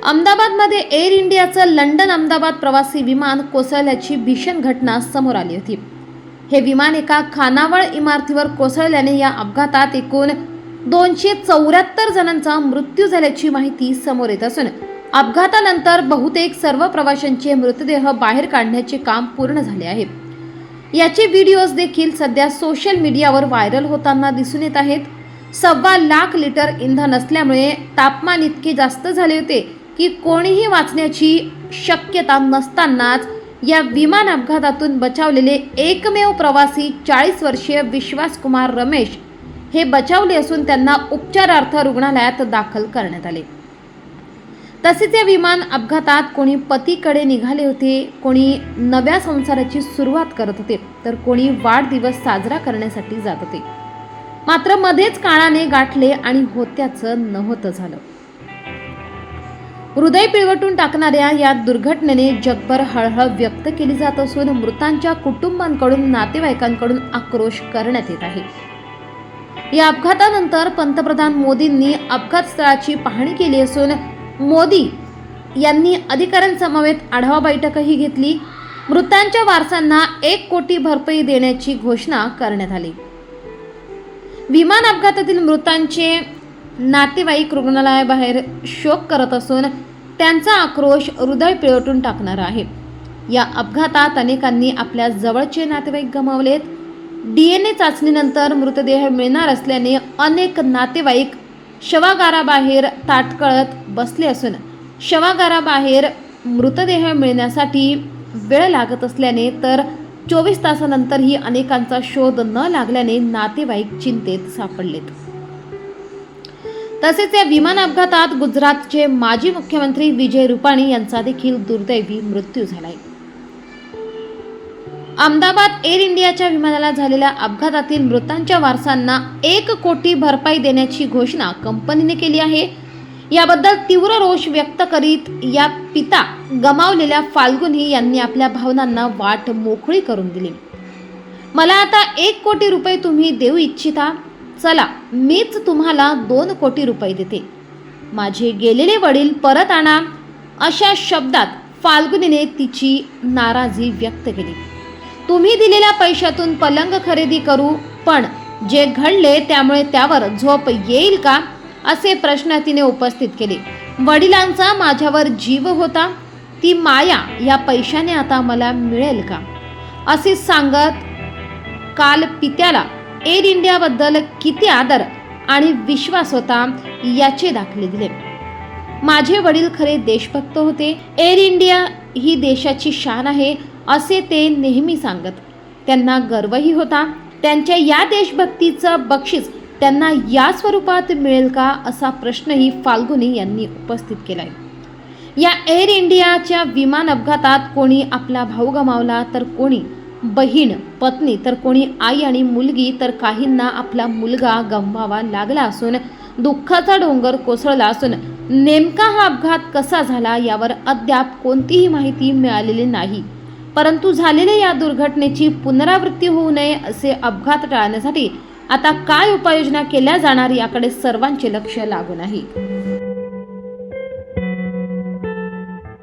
अहमदाबादमध्ये एअर इंडियाचं लंडन अहमदाबाद प्रवासी विमान कोसळल्याची भीषण घटना समोर आली होती। हे विमान एका खानावळ इमारतीवर कोसळल्याने या अपघातात एकूण 274 जणांचा मृत्यू झाल्याची माहिती समोर येत असून अपघातानंतर बहुतेक सर्व प्रवाशांचे मृतदेह बाहेर काढण्याचे काम पूर्ण झाले आहे। याचे व्हिडिओज देखील सध्या सोशल मीडियावर व्हायरल होताना दिसून येत आहेत। 1.25 लाख लिटर इंधन असल्यामुळे तापमान इतके जास्त झाले होते की कोणीही वाचण्याची शक्यता नसतानाच या विमान अपघातातून बचावलेले एकमेव प्रवासी 40 वर्षीय विश्वासकुमार रमेश हे बचावले असून त्यांना उपचारार्थ रुग्णालयात दाखल करण्यात आले। तसेच या विमान अपघातात कोणी पतीकडे निघाले होते, कोणी नव्या संसाराची सुरुवात करत होते, तर कोणी वाढदिवस साजरा करण्यासाठी जात होते। मात्र मध्येच काळाने गाठले आणि होत्याचं नव्हतं झालं। हृदय पिळवटून टाकणाऱ्या या दुर्घटनेने जगभर हळहळ व्यक्त केली जात असून मृतांच्या कुटुंबांकडून नातेवाईकांकडून आक्रोश करण्यात येत आहे। या अपघातानंतर पंतप्रधान मोदींनी अपघात स्थळाची पाहणी केली असून मोदी यांनी अधिकाऱ्यांसमवेत आढावा बैठकही घेतली। मृतांच्या वारसांना 1 कोटी भरपाई देण्याची घोषणा करण्यात आली। विमान अपघातातील मृतांचे नातेवाईक रुग्णालयाबाहेर शोक करत असून त्यांचा आक्रोश हृदय पिळवटून टाकणारा आहे। या अपघातात अनेकांनी आपल्या जवळचे नातेवाईक गमावलेत। DNA चाचणीनंतर मृतदेह मिळणार असल्याने अनेक नातेवाईक शवागाराबाहेर ताटकळत बसले असून शवागाराबाहेर मृतदेह मिळण्यासाठी वेळ लागत असल्याने तर 24 तासानंतरही अनेकांचा शोध न लागल्याने नातेवाईक चिंतेत सापडलेत। तसेच या विमान अपघातात गुजरातचे माजी मुख्यमंत्री विजय रुपाणी यांचा देखील दुर्दैवी मृत्यू झालाय। अहमदाबाद एअर इंडियाच्या विमानाला झालेल्या अपघातातील मृतांच्या वारसांना 1 कोटी भरपाई देण्याची घोषणा कंपनीने केली आहे। याबद्दल तीव्र रोष व्यक्त करीत या पिता गमावलेल्या फाल्गुनी यांनी आपल्या भावनांना वाट मोकळी करून दिली। मला आता 1 कोटी रुपये तुम्ही देऊ इच्छिता, चला मीच तुम्हाला 2 कोटी रुपये देते। माझे गेलेले वडील परत आणा, अशा शब्दात फाल्गुनीने तिची नाराजी व्यक्त केली। तुम्ही दिलेल्या पैशातून पलंग खरेदी करू, पण जे घडले त्यामुळे त्यावर झोप येईल का, असे प्रश्न तिने उपस्थित केले। वडिलांचा माझ्यावर जीव होता, ती माया या पैशाने आता मला मिळेल का, असे सांगत काल पित्याला एअर इंडियाबद्दल किती आदर आणि विश्वास होता याचे दाखले दिले। माझे वडील खरे देशभक्त होते, एअर इंडिया ही देशाची शान आहे असे ते नेहमी सांगत। त्यांना गर्वही होता। त्यांच्या या देशभक्तीचं बक्षीस त्यांना या स्वरूपात मिळेल का, असा प्रश्नही फाल्गुनी यांनी उपस्थित केलाय। या एअर इंडियाच्या विमान अपघातात कोणी आपला भाऊ गमावला, तर कोणी बहीण, पत्नी, तर कोणी आई आणि मुलगी, तर काहींना आपला मुलगा गमवावा लागला असून दुःखाचा डोंगर कोसळला असून नेमका हा अपघात कसा झाला यावर अद्याप कोणतीही माहिती मिळालेली नाही। परंतु झालेल्या या दुर्घटनेची पुनरावृत्ती होऊ नये असे अपघात टाळण्यासाठी आता काय उपाययोजना केल्या जाणार याकडे सर्वांचे लक्ष लागून आहे।